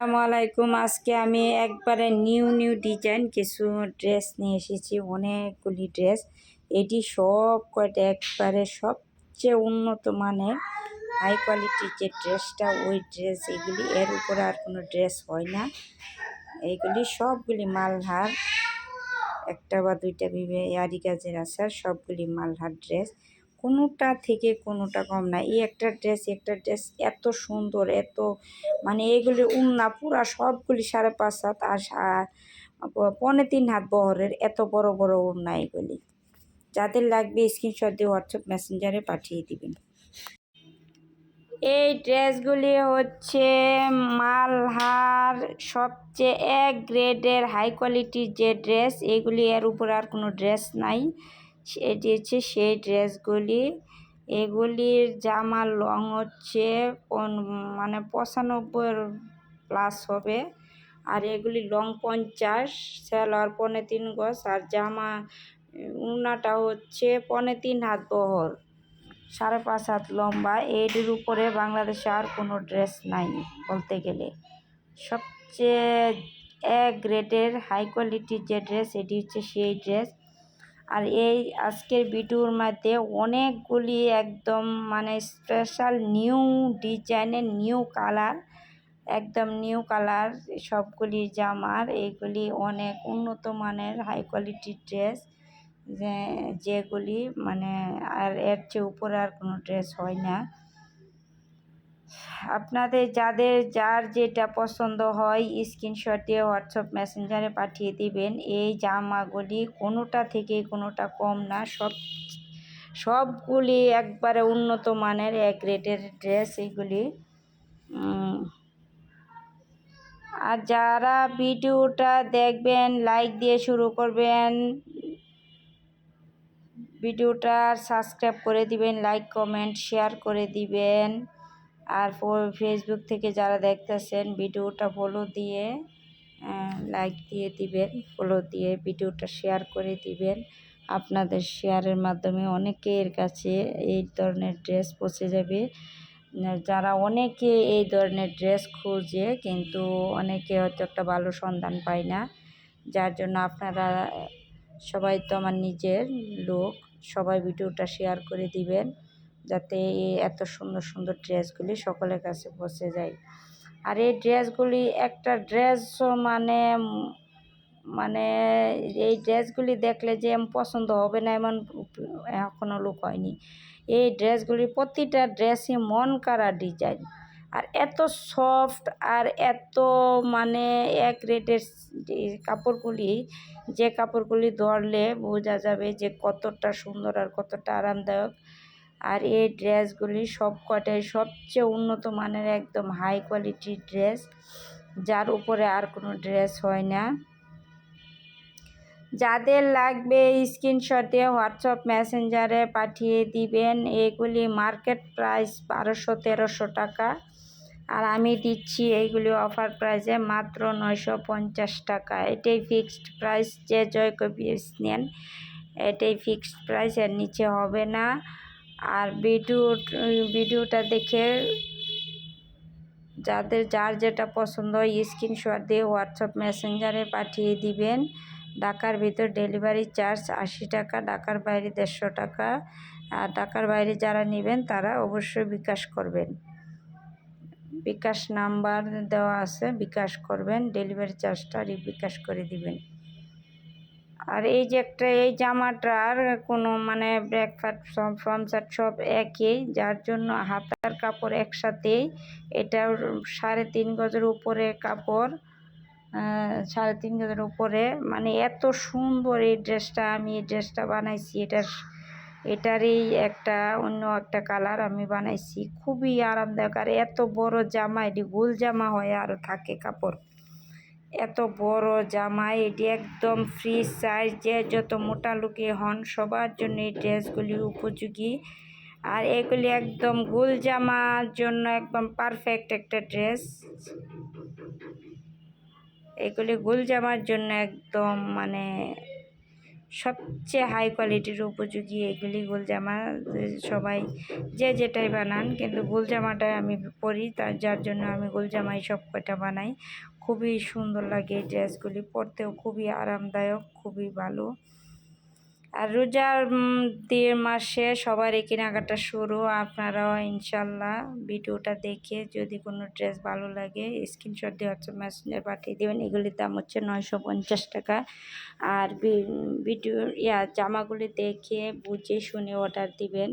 আসসালামু আলাইকুম। আজকে আমি একবারে নিউ ডিজাইন কিছু ড্রেস নিয়ে এসেছি, অনেকগুলি ড্রেস। এটি সব কয়টা একবারে সবচেয়ে উন্নত মানের হাই কোয়ালিটির যে ড্রেসটা, ওই ড্রেস এগুলি, এর উপরে আর কোনো ড্রেস হয় না। এইগুলি সবগুলি মালহার, একটা বা দুইটা আরি কাজের আছে, আর সবগুলি মালহার ড্রেস। কোনোটা থেকে কোনোটা কম না। এই একটা ড্রেস এত সুন্দর, এত মানে এগুলি উন্না পুরা সবগুলি 5.5 হাত আর 3.25 হাত বহরের, এত বড় বড় উন্না এগুলি। যাদের লাগবে স্ক্রিনশট দিয়ে হোয়াটসঅ্যাপ মেসেঞ্জারে পাঠিয়ে দিবেন। এই ড্রেসগুলি হচ্ছে মালহার সবচেয়ে এক গ্রেডের হাই কোয়ালিটির যে ড্রেস, এগুলি এর উপরে আর কোনো ড্রেস নাই। এটি হচ্ছে সেই ড্রেসগুলি। এগুলির জামার লং হচ্ছে মানে 95+ হবে, আর এগুলি লং 50, সেলোয়ার 3.25 গজ, আর জামা উন্নাটা হচ্ছে 3.25 হাত বহর, 5.5 হাত লম্বা। এটির উপরে বাংলাদেশে আর কোনো ড্রেস নাই বলতে গেলে। সবচেয়ে এক গ্রেডের হাই কোয়ালিটির যে ড্রেস, এটি হচ্ছে সেই ড্রেস। আর এই আজকের ভিডিওর মধ্যে অনেকগুলি একদম মানে স্পেশাল নিউ ডিজাইনের নিউ কালার, একদম নিউ কালার সবগুলি জামার। এইগুলি অনেক উন্নত মানের হাই কোয়ালিটির ড্রেস, যেগুলি মানে আর এর চেয়ে উপরে আর কোনো ড্রেস হয় না। আপনাদের যার যেটা পছন্দ হয় স্ক্রিনশট দিয়ে হোয়াটসঅ্যাপ মেসেঞ্জারে পাঠিয়ে দিবেন। এই জামাগুলি কোনোটা থেকে কোনোটা কম না, সবগুলি একবারে উন্নত মানের এক রেটের ড্রেস এইগুলি। আর যারা ভিডিওটা দেখবেন লাইক দিয়ে শুরু করবেন, ভিডিওটা সাবস্ক্রাইব করে দিবেন, লাইক কমেন্ট শেয়ার করে দিবেন। আর ফেসবুক থেকে যারা দেখতেছেন ভিডিওটা ফলো দিয়ে লাইক দিয়ে দিবেন, ফলো দিয়ে ভিডিওটা শেয়ার করে দিবেন। আপনাদের শেয়ারের মাধ্যমে অনেকের কাছে এই ধরনের ড্রেস পৌঁছে যাবে। যারা অনেকে এই ধরনের ড্রেস খোঁজে, কিন্তু অনেকে হয়তো একটা ভালো সন্ধান পায় না, যার জন্য আপনারা সবাই তো আমার নিজের লোক, সবাই ভিডিওটা শেয়ার করে দিবেন, যাতে এই এত সুন্দর সুন্দর ড্রেসগুলি সকলের কাছে পৌঁছে যায়। আর এই ড্রেসগুলি একটা ড্রেসও মানে মানে এই ড্রেসগুলি দেখলে যে পছন্দ হবে না এমন এখনও লোক হয়নি। এই ড্রেসগুলি প্রতিটা ড্রেসই মন কাড়া ডিজাইন, আর এত সফট, আর এত মানে এক রেটের কাপড়গুলি, যে কাপড়গুলি ধরলে বোঝা যাবে যে কতটা সুন্দর আর কতটা আরামদায়ক। আর এই ড্রেসগুলি সব কটাই সবচেয়ে উন্নত মানের একদম হাই কোয়ালিটির ড্রেস, যার উপরে আর কোনো ড্রেস হয় না। যাদের লাগবে স্ক্রিনশট দিয়ে হোয়াটসঅ্যাপ মেসেঞ্জারে পাঠিয়ে দিবেন। এগুলি মার্কেট প্রাইস 1200-1300 টাকা, আর আমি দিচ্ছি এইগুলি অফার প্রাইসে মাত্র 950 টাকা। এটাই ফিক্সড প্রাইস, যে জয় কবিস নেন এটাই ফিক্সড প্রাইস, এর নিচে হবে না। আর ভিডিওটা দেখে যার যেটা পছন্দ স্ক্রিনশট দিয়ে হোয়াটসঅ্যাপ মেসেঞ্জারে পাঠিয়ে দিবেন। ঢাকার ভিতর ডেলিভারি চার্জ 80 টাকা, ঢাকার বাইরে 150 টাকা। আর ঢাকার বাইরে যারা নেবেন তারা অবশ্যই বিকাশ করবেন, বিকাশ নাম্বার দেওয়া আছে, বিকাশ করবেন, ডেলিভারি চার্জটা বিকাশ করে দিবেন। আর এই যে একটা এই জামাটার কোনো মানে ব্যাক পার্ট ফ্রন্ট সাইড সব একই, যার জন্য হাতার কাপড় একসাথেই। এটা 3.5 গজের উপরে কাপড়, 3.5 গজের উপরে। মানে এত সুন্দর এই ড্রেসটা, আমি এই ড্রেসটা বানাইছি, এটারই একটা অন্য একটা কালার আমি বানাইছি, খুবই আরামদায়ক। আর এত বড় জামা, এটি গোল জামা হয়ে আরও থাকে কাপড়, এত বড় জামা, এটি একদম ফ্রি সাইজ, যে যত মোটা লোকে হন সবার জন্য এই ড্রেসগুলি উপযোগী। আর এগুলি একদম গোল জামার জন্য একদম পারফেক্ট একটা ড্রেস। এগুলি গোল জামার জন্য একদম মানে সবচেয়ে হাই কোয়ালিটির উপযোগী এগুলি গোলজামা। সবাই যে যেটাই বানান, কিন্তু গোলজামাটা আমি পরি, যার জন্য আমি গোলজামাই সব কটা বানাই। খুবই সুন্দর লাগে এই ড্রেসগুলি, পরতেও খুবই আরামদায়ক, খুবই ভালো। আর রোজার মাসে সবার এই কেনাকাটা শুরু। আপনারাও ইনশাল্লাহ ভিডিওটা দেখে যদি কোনো ড্রেস ভালো লাগে স্ক্রিনশট দিয়ে হোয়াটসঅ্যাপ মেসেঞ্জার পাঠিয়ে দেবেন। এগুলির দাম হচ্ছে 950 টাকা। আর ভিডিও জামাগুলি দেখে বুঝে শুনে অর্ডার দিবেন,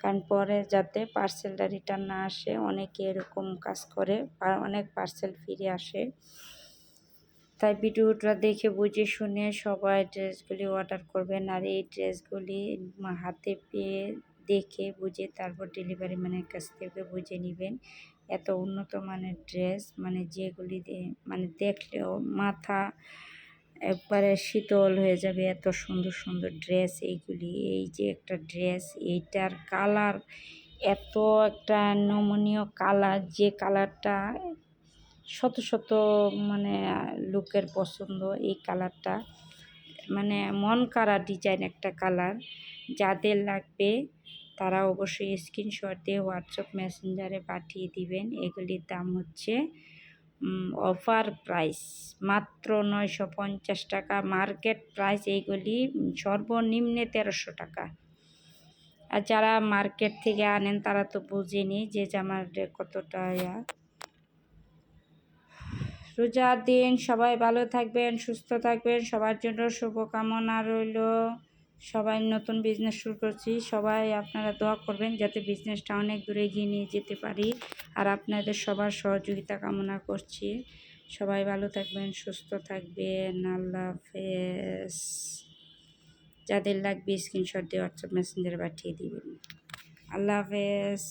কারণ পরে যাতে পার্সেলটা রিটার্ন না আসে। অনেকে এরকম কাজ করে, অনেক পার্সেল ফিরে আসে। তাই ভিডিওটা দেখে বুঝে শুনে সবাই ড্রেসগুলি অর্ডার করবেন। আর এই ড্রেসগুলি হাতে পেয়ে দেখে বুঝে তারপর ডেলিভারি ম্যানের কাছ থেকে বুঝে নেবেন। এত উন্নত মানের ড্রেস, মানে যেগুলি মানে দেখলেও মাথা একবারে শীতল হয়ে যাবে, এত সুন্দর সুন্দর ড্রেস এইগুলি। এই যে একটা ড্রেস, এইটার কালার এত একটা নমনীয় কালার, যে কালারটা শত শত মানে লোকের পছন্দ। এই কালারটা মানে মন কাড়া ডিজাইন একটা কালার। যাদের লাগবে তারা অবশ্যই স্ক্রিনশট দিয়ে হোয়াটসঅ্যাপ মেসেঞ্জারে পাঠিয়ে দিবেন। এগুলির দাম হচ্ছে অফার প্রাইস মাত্র 950 টাকা। মার্কেট প্রাইস এইগুলি সর্বনিম্নে 1300 টাকা। আর যারা মার্কেট থেকে আনেন তারা তো বুঝেনি যে জামার কতটা রোজার দিন সবাই ভালো থাকবেন, সুস্থ থাকবেন, সবার জন্য শুভকামনা রইল। সবাই নতুন বিজনেস শুরু করছি, সবাই আপনারা দোয়া করবেন যাতে বিজনেসটা অনেক দূরে এগিয়ে নিয়ে যেতে পারি। আর আপনাদের সবার সহযোগিতা কামনা করছি। সবাই ভালো থাকবেন, সুস্থ থাকবেন। আল্লাহ হাফেজ। যাদের লাগবে স্ক্রিনশট দিয়ে হোয়াটসঅ্যাপ মেসেঞ্জারে পাঠিয়ে দিবেন। আল্লাহ হাফেজ।